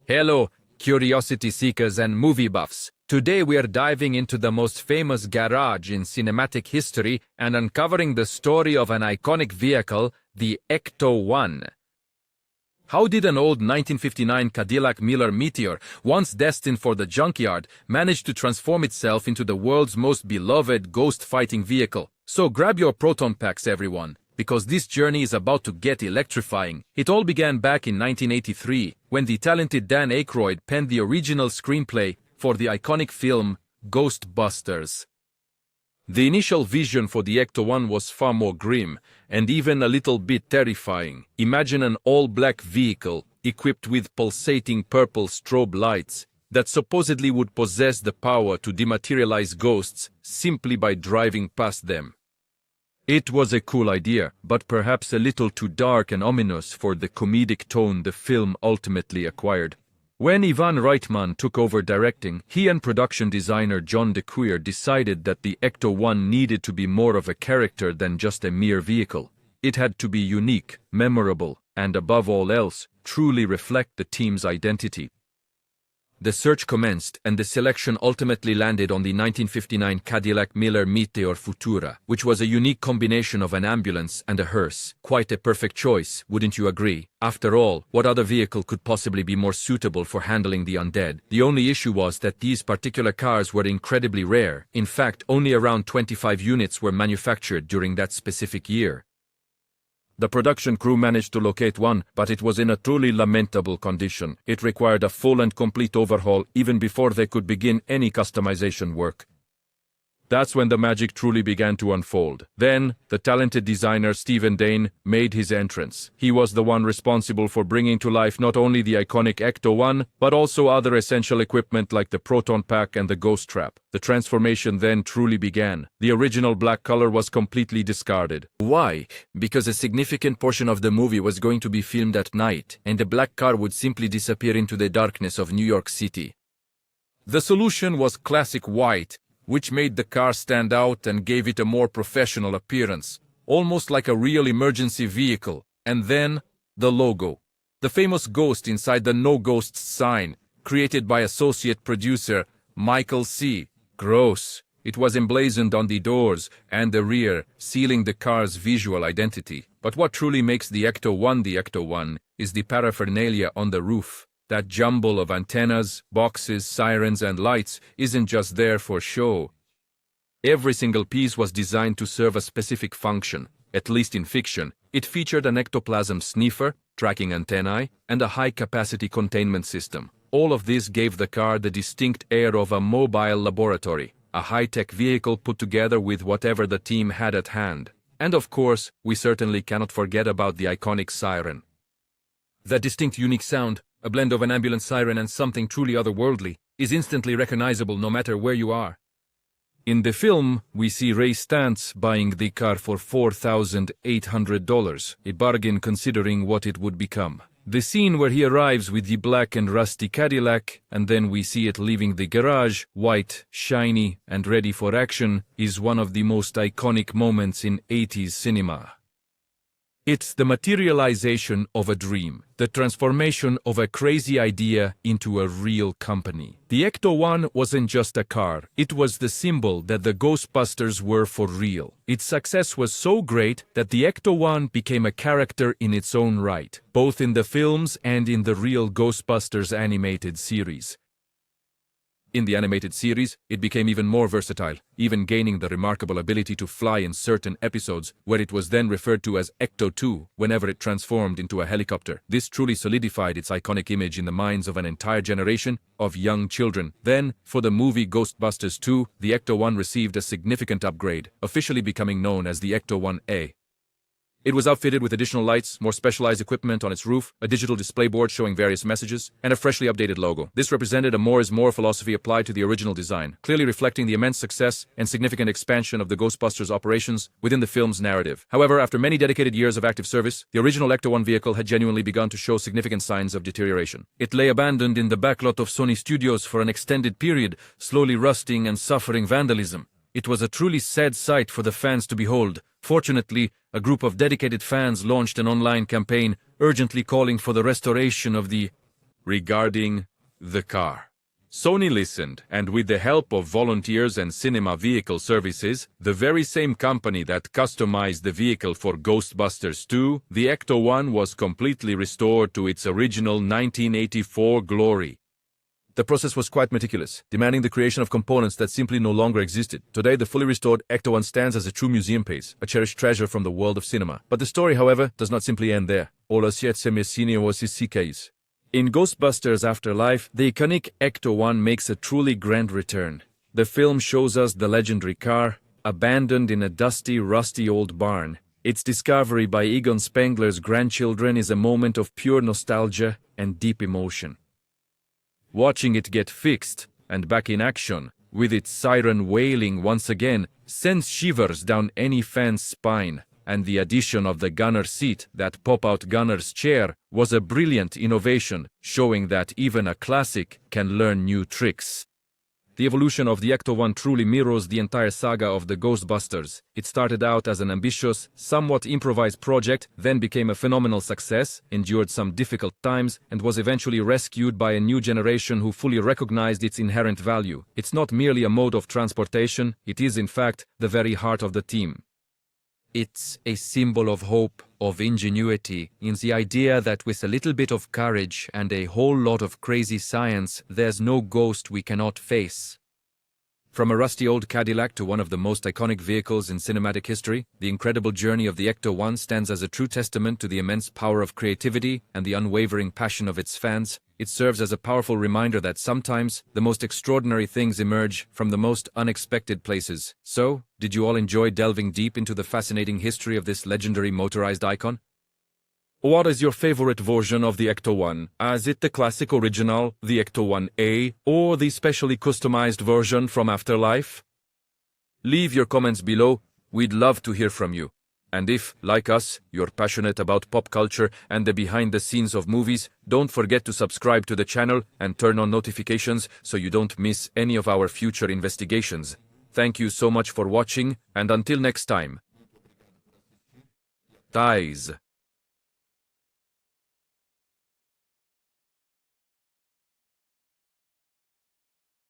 Hello, curiosity seekers and movie buffs. Today we are diving into the most famous garage in cinematic history and uncovering the story of an iconic vehicle, the Ecto-1. How did an old 1959 Cadillac Miller Meteor, once destined for the junkyard, manage to transform itself into the world's most beloved ghost-fighting vehicle? So grab your proton packs, everyone, because this journey is about to get electrifying. It all began back in 1983, when the talented Dan Aykroyd penned the original screenplay for the iconic film Ghostbusters. The initial vision for the Ecto-1 was far more grim, and even a little bit terrifying. Imagine an all-black vehicle, equipped with pulsating purple strobe lights, that supposedly would possess the power to dematerialize ghosts simply by driving past them. It was a cool idea, but perhaps a little too dark and ominous for the comedic tone the film ultimately acquired. When Ivan Reitman took over directing, he and production designer John DeCuir decided that the Ecto-1 needed to be more of a character than just a mere vehicle. It had to be unique, memorable, and above all else, truly reflect the team's identity. The search commenced, and the selection ultimately landed on the 1959 Cadillac Miller Meteor Futura, which was a unique combination of an ambulance and a hearse. Quite a perfect choice, wouldn't you agree? After all, what other vehicle could possibly be more suitable for handling the undead? The only issue was that these particular cars were incredibly rare. In fact, only around 25 units were manufactured during that specific year. The production crew managed to locate one, but it was in a truly lamentable condition. It required a full and complete overhaul even before they could begin any customization work. That's when the magic truly began to unfold. Then, the talented designer Stephen Dane made his entrance. He was the one responsible for bringing to life not only the iconic Ecto-1, but also other essential equipment like the proton pack and the ghost trap. The transformation then truly began. The original black color was completely discarded. Why? Because a significant portion of the movie was going to be filmed at night, and the black car would simply disappear into the darkness of New York City. The solution was classic white, which made the car stand out and gave it a more professional appearance, almost like a real emergency vehicle. And then, the logo. The famous ghost inside the No Ghosts sign, created by associate producer Michael C. Gross. It was emblazoned on the doors and the rear, sealing the car's visual identity. But what truly makes the Ecto-1 is the paraphernalia on the roof. That jumble of antennas, boxes, sirens, and lights isn't just there for show. Every single piece was designed to serve a specific function, at least in fiction. It featured an Ecto-Plazm sniffer, tracking antennae, and a high-capacity containment system. All of this gave the car the distinct air of a mobile laboratory, a high-tech vehicle put together with whatever the team had at hand. And of course, we certainly cannot forget about the iconic siren. That distinct unique sound, a blend of an ambulance siren and something truly otherworldly, is instantly recognizable no matter where you are. In the film, we see Ray Stantz buying the car for $4,800, a bargain considering what it would become. The scene where he arrives with the black and rusty Cadillac, and then we see it leaving the garage, white, shiny, and ready for action, is one of the most iconic moments in 80s cinema. It's the materialization of a dream, the transformation of a crazy idea into a real company. The Ecto-1 wasn't just a car, it was the symbol that the Ghostbusters were for real. Its success was so great that the Ecto-1 became a character in its own right, both in the films and in the real Ghostbusters animated series. In the animated series, it became even more versatile, even gaining the remarkable ability to fly in certain episodes, where it was then referred to as Ecto-2 whenever it transformed into a helicopter. This truly solidified its iconic image in the minds of an entire generation of young children. Then, for the movie Ghostbusters 2, the Ecto-1 received a significant upgrade, officially becoming known as the Ecto-1A. It was outfitted with additional lights, more specialized equipment on its roof, a digital display board showing various messages, and a freshly updated logo. This represented a more is more philosophy applied to the original design, clearly reflecting the immense success and significant expansion of the Ghostbusters operations within the film's narrative. However, after many dedicated years of active service, the original Ecto-1 vehicle had genuinely begun to show significant signs of deterioration. It lay abandoned in the backlot of Sony Studios for an extended period, slowly rusting and suffering vandalism. It was a truly sad sight for the fans to behold. Fortunately, a group of dedicated fans launched an online campaign urgently calling for the restoration of the regarding the car. Sony listened, and with the help of volunteers and cinema vehicle services, the very same company that customized the vehicle for Ghostbusters 2, the Ecto-1 was completely restored to its original 1984 glory. The process was quite meticulous, demanding the creation of components that simply no longer existed. Today, the fully restored Ecto-1 stands as a true museum piece, a cherished treasure from the world of cinema. But the story, however, does not simply end there. In Ghostbusters Afterlife, the iconic Ecto-1 makes a truly grand return. The film shows us the legendary car, abandoned in a dusty, rusty old barn. Its discovery by Egon Spengler's grandchildren is a moment of pure nostalgia and deep emotion. Watching it get fixed and back in action, with its siren wailing once again, sends shivers down any fan's spine. And the addition of the gunner seat, that pop-out gunner's chair, was a brilliant innovation, showing that even a classic can learn new tricks. The evolution of the Ecto-1 truly mirrors the entire saga of the Ghostbusters. It started out as an ambitious, somewhat improvised project, then became a phenomenal success, endured some difficult times, and was eventually rescued by a new generation who fully recognized its inherent value. It's not merely a mode of transportation, it is in fact the very heart of the team. It's a symbol of hope, of ingenuity, in the idea that with a little bit of courage and a whole lot of crazy science, there's no ghost we cannot face. From a rusty old Cadillac to one of the most iconic vehicles in cinematic history, the incredible journey of the Ecto-1 stands as a true testament to the immense power of creativity and the unwavering passion of its fans. It serves as a powerful reminder that sometimes the most extraordinary things emerge from the most unexpected places. So, did you all enjoy delving deep into the fascinating history of this legendary motorized icon? What is your favorite version of the Ecto-1? Is it the classic original, the Ecto-1A, or the specially customized version from Afterlife? Leave your comments below, we'd love to hear from you. And if, like us, you're passionate about pop culture and the behind-the-scenes of movies, don't forget to subscribe to the channel and turn on notifications so you don't miss any of our future investigations. Thank you so much for watching, and until next time. Ties.